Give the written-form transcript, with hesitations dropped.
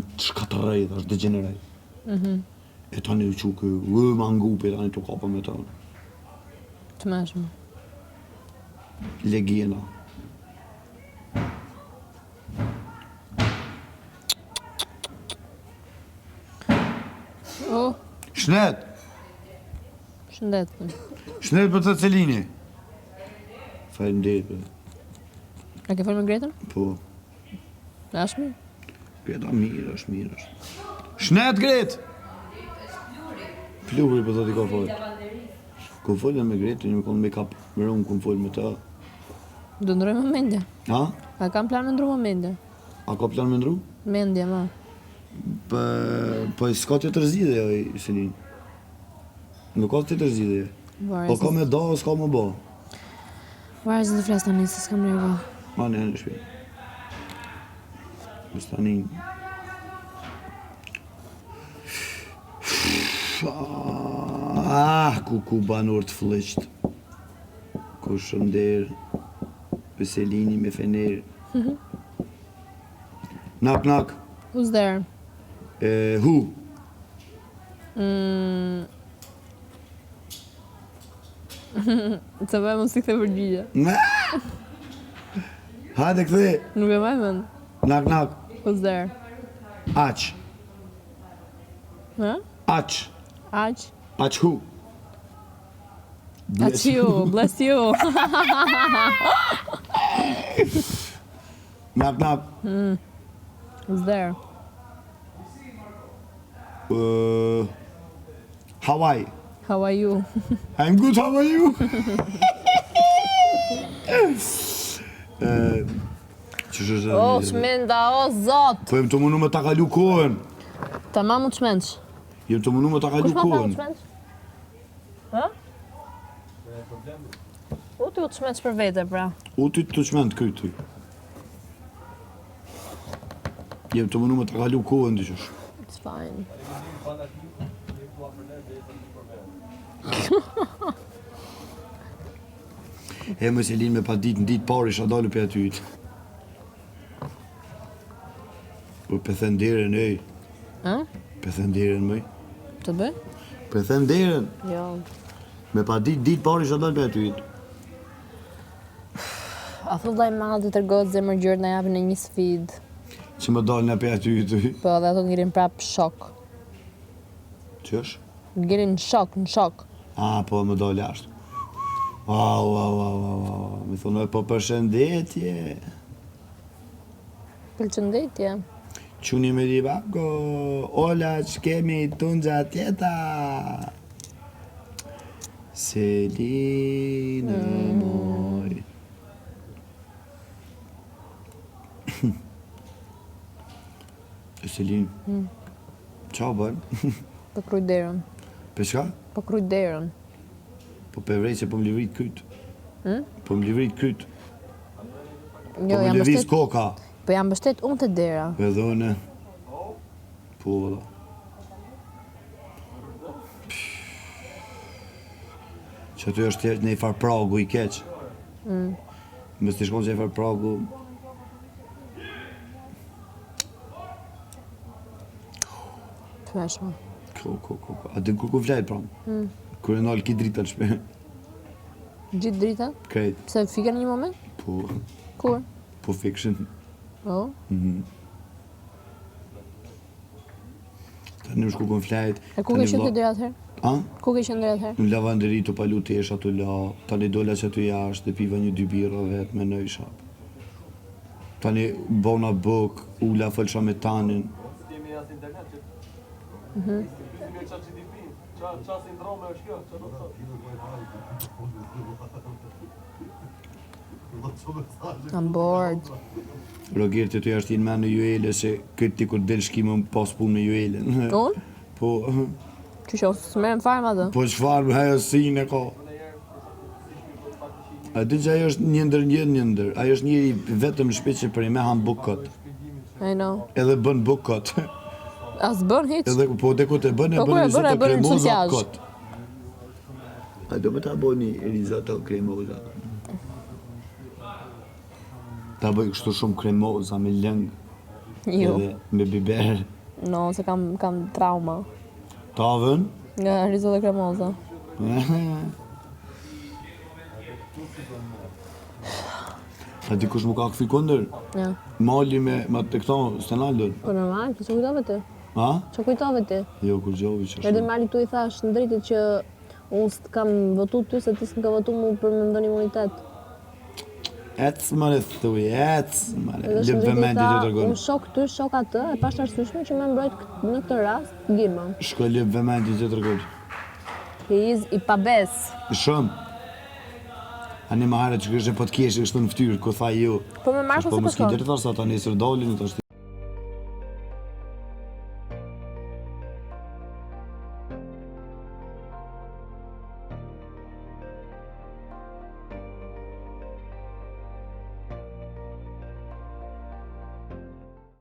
janë të shkatërrej, është degenerej. E tani u quke, mangupi, tani të kapë me të. Të meshme. Legjena. Oh, Shnet! shëndet. Shnet për të Celini. Faleminderit. A ke folë me Gretën? Po. Është mirë? Greta mirë është. Shnet, Gret! Fluri për të t'i ka folë. Ku folën me Gretën, një më konë me kap më rëmë ku më folë me të. Do ndroj më mendje. Ha? A kam plan me ndru më mendje? A ka plan me ndru? Mendje, ma. Po s'ka të tërzide, Selin. Nuk ka të tërzide. Po ka me do, s'ka me bo. Varë zë të flasë tani, se s'kam nerva. Ma në shpje. Bës tani... ku banor të flësht. Ku shënder. Selini me fener. Knock. Who's there? Who? Të bëjmë mos t'i kthe përgjigje. Hajde kthe. Nuk e maj mend. Knock. Who's there? Aq. Ha? Aq. Aq? Aq who? Aq you, bless you. Knock. Who's there? Hawaii. How are you? I'm good, how are you? O, shmenda, o, zot! Po jem të mënu me ta kalu kohën. Ta ma mu të shmenç. Jem të mënu me ta kalu Kush ma tha kohën. u të shmenç? Ha? U ti u të shmenç për vete, pra. U ty të qmend këty. Jem të mënu me ta kalu kohën, dyqësh. It's fine. E më Selin me pa ditë në ditë parë isha dalë për atyjt. Po pëthen derën, ej. Ha? Pëthen derën, mëj. Të bëj? Pëthen derën. Jo. Me pa ditë parë isha dalë për atyjt. A thu dhaj madhë të tërgohet zemër gjërë në japin e një sfid. Që më dalë në për atyjt. Po dhe ato ngirin prap shok. Qësh? Ngirin në shok. Po më dalë ashtë. Wow. Mi thonë, po përshëndetje. Përshëndetje. Quni me di bako, ola që kemi tunxha tjeta. Selina moj. Selin, qa bën? Për krujt derën. Për shka? Për krujt derën. Po për vrej që po më livrit kryt. Po më livrit kryt. Po Jo, më jam livrit bështet, koka. po jam bështet unë të dera. Edhe une. Po, valla. Që aty është tjetë në i farë pragu i keq. Mës t'i shkon që i farë pragu... Të meshme. Ko. A din ku vlejt pranë? Kër e nalë ki drita në shpe. Gjitë drita? Krejt. Pse fike në një moment? Po, Kur? po fiction. Oh. Tani më shku kon flejt. E ku ke qenë të dera atëherë? A? Ku ke qenë dera atëherë? Në lavanderi të palu të esha të la. Tani dola që të jashtë dhe piva 1-2 birra vetë me nëjsha. Tani bona buk, ula fëlsha me tanin. I'm bored. Roger të jashtë jenë me në juele se këtë ti kur del shkime më pas punë me juelen. Unë? Po, Që së merem farë ma dhe? po qfarë me hajo sine ka. A di që ajo është njëndër. Ajo është njëri vetëm në shpe që për i me ham bukot. I know. Edhe bën bukot. As bën hiç. Edhe po te ku te bën e Po, bën e risotto bën në kremoza sufjaz. kot. A do me ta bëni risotto kremoza. Ta bëj kështu shumë kremoza me lëng. Jo. Edhe me biber. No, se kam trauma. Tavën. Nga risotto cremosa. A dikush më ka këthi kunder? Ja. Mali me të këto, Stenaldon. Po normal, që kujtove ti? Ha? Që kujtove ti? Jo, kur gjovi që Edhe Mali tu i thash në drejtit që unë s'kam votu ty se ti s'ka votu mu për me ndonë imunitet. Ecë mare thuj, ecë mare. Edhe Lëp vëmendje të tërgon. unë shok ty, shok atë, e pashtë arsyeshme që me mbrojt në këtë rast, Gilma. Shko lëp vëmendje të tërgon. Hiz i pabes. Shumë. Ani më herët që kështë po të kesh kështu në ftyrë, ku tha ju. Po me marrë Po se më po s'ki shkon. deri thashtë ata nesër dalin, thashtë